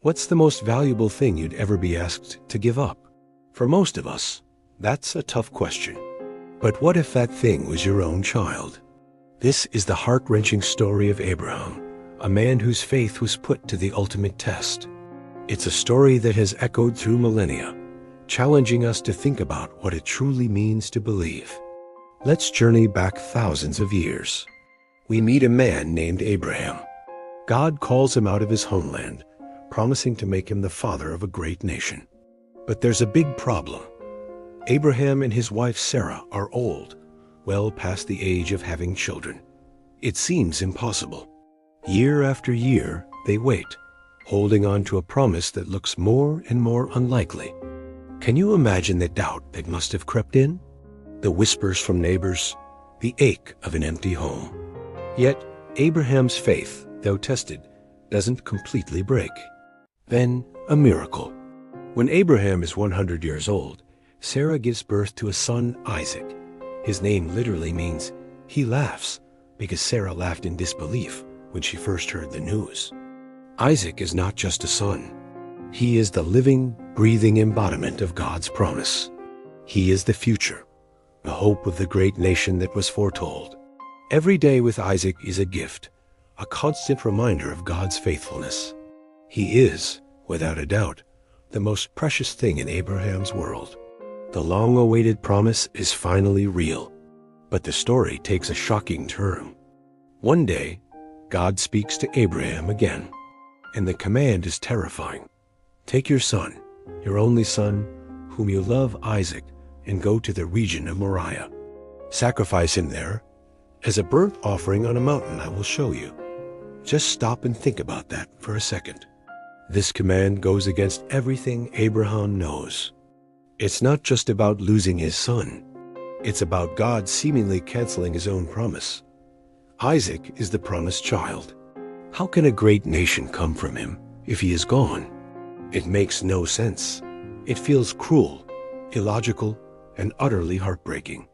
What's the most valuable thing you'd ever be asked to give up? For most of us, that's a tough question. But what if that thing was your own child? This is the heart-wrenching story of Abraham, a man whose faith was put to the ultimate test. It's a story that has echoed through millennia, challenging us to think about what it truly means to believe. Let's journey back thousands of years. We meet a man named Abraham. God calls him out of his homeland, promising to make him the father of a great nation. But there's a big problem. Abraham and his wife Sarah are old, well past the age of having children. It seems impossible. Year after year, they wait, holding on to a promise that looks more and more unlikely. Can you imagine the doubt that must have crept in? The whispers from neighbors, the ache of an empty home. Yet, Abraham's faith, though tested, doesn't completely break. Then, a miracle. When Abraham is 100 years old, Sarah gives birth to a son, Isaac. His name literally means, he laughs, because Sarah laughed in disbelief when she first heard the news. Isaac is not just a son. He is the living, breathing embodiment of God's promise. He is the future, the hope of the great nation that was foretold. Every day with Isaac is a gift, a constant reminder of God's faithfulness. He is, without a doubt, the most precious thing in Abraham's world. The long-awaited promise is finally real. But the story takes a shocking turn. One day, God speaks to Abraham again, and the command is terrifying. Take your son, your only son, whom you love, Isaac, and go to the region of Moriah. Sacrifice him there as a burnt offering on a mountain I will show you. Just stop and think about that for a second. This command goes against everything Abraham knows. It's not just about losing his son. It's about God seemingly canceling his own promise. Isaac is the promised child. How can a great nation come from him if he is gone? It makes no sense. It feels cruel, illogical, and utterly heartbreaking.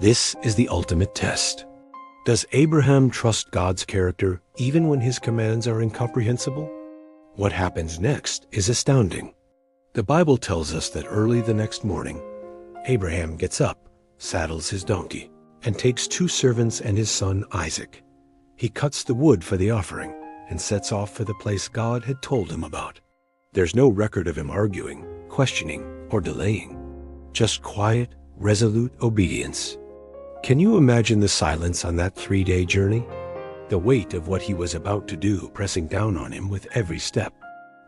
This is the ultimate test. Does Abraham trust God's character even when his commands are incomprehensible? What happens next is astounding. The Bible tells us that early the next morning, Abraham gets up, saddles his donkey, and takes 2 servants and his son Isaac. He cuts the wood for the offering and sets off for the place God had told him about. There's no record of him arguing, questioning, or delaying. Just quiet, resolute obedience. Can you imagine the silence on that 3-day journey? The weight of what he was about to do pressing down on him with every step.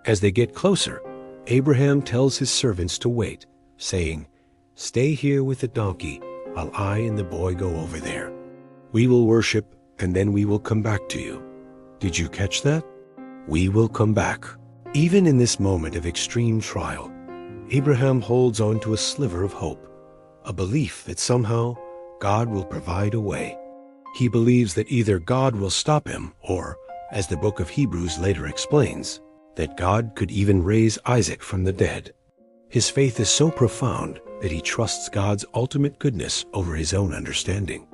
As they get closer, Abraham tells his servants to wait, saying, "Stay here with the donkey while I and the boy go over there. We will worship, and then we will come back to you." Did you catch that? We will come back. Even in this moment of extreme trial, Abraham holds on to a sliver of hope, a belief that somehow God will provide a way. He believes that either God will stop him or, as the book of Hebrews later explains, that God could even raise Isaac from the dead. His faith is so profound that he trusts God's ultimate goodness over his own understanding.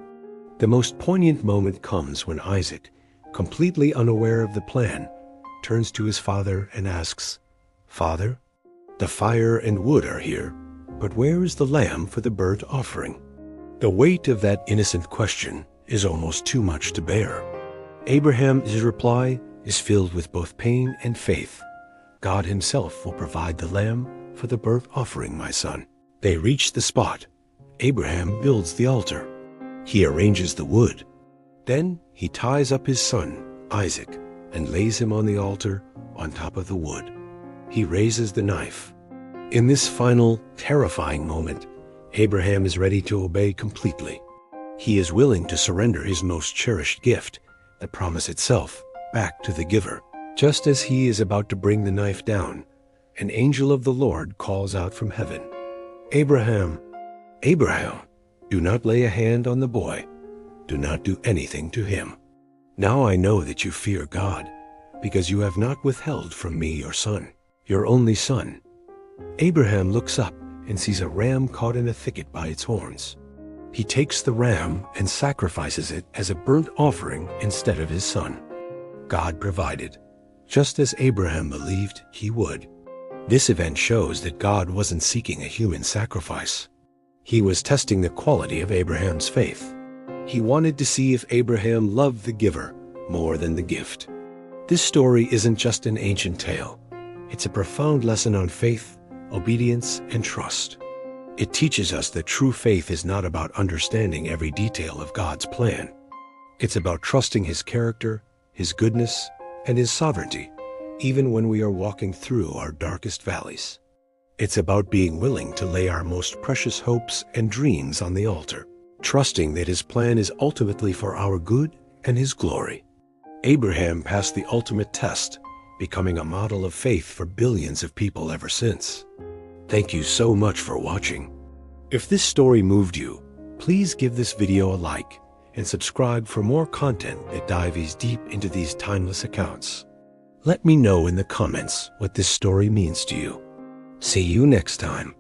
The most poignant moment comes when Isaac, completely unaware of the plan, turns to his father and asks, "Father, the fire and wood are here, but where is the lamb for the burnt offering?" The weight of that innocent question is almost too much to bear. Abraham's reply is filled with both pain and faith. God himself will provide the lamb for the burnt offering, my son. They reach the spot. Abraham builds the altar. He arranges the wood. Then he ties up his son, Isaac, and lays him on the altar on top of the wood. He raises the knife. In this final, terrifying moment, Abraham is ready to obey completely. He is willing to surrender his most cherished gift, the promise itself, back to the giver. Just as he is about to bring the knife down, an angel of the Lord calls out from heaven, "Abraham, Abraham, do not lay a hand on the boy. Do not do anything to him. Now I know that you fear God, because you have not withheld from me your son, your only son." Abraham looks up and sees a ram caught in a thicket by its horns. He takes the ram and sacrifices it as a burnt offering instead of his son. God provided. just as Abraham believed he would. This event shows that God wasn't seeking a human sacrifice. He was testing the quality of Abraham's faith. He wanted to see if Abraham loved the giver more than the gift. This story isn't just an ancient tale. It's a profound lesson on faith, obedience, and trust. It teaches us that true faith is not about understanding every detail of God's plan. It's about trusting His character, His goodness, and His sovereignty, even when we are walking through our darkest valleys. It's about being willing to lay our most precious hopes and dreams on the altar, trusting that His plan is ultimately for our good and His glory. Abraham passed the ultimate test, becoming a model of faith for billions of people ever since. Thank you so much for watching. If this story moved you, please give this video a like and subscribe for more content that dives deep into these timeless accounts. Let me know in the comments what this story means to you. See you next time.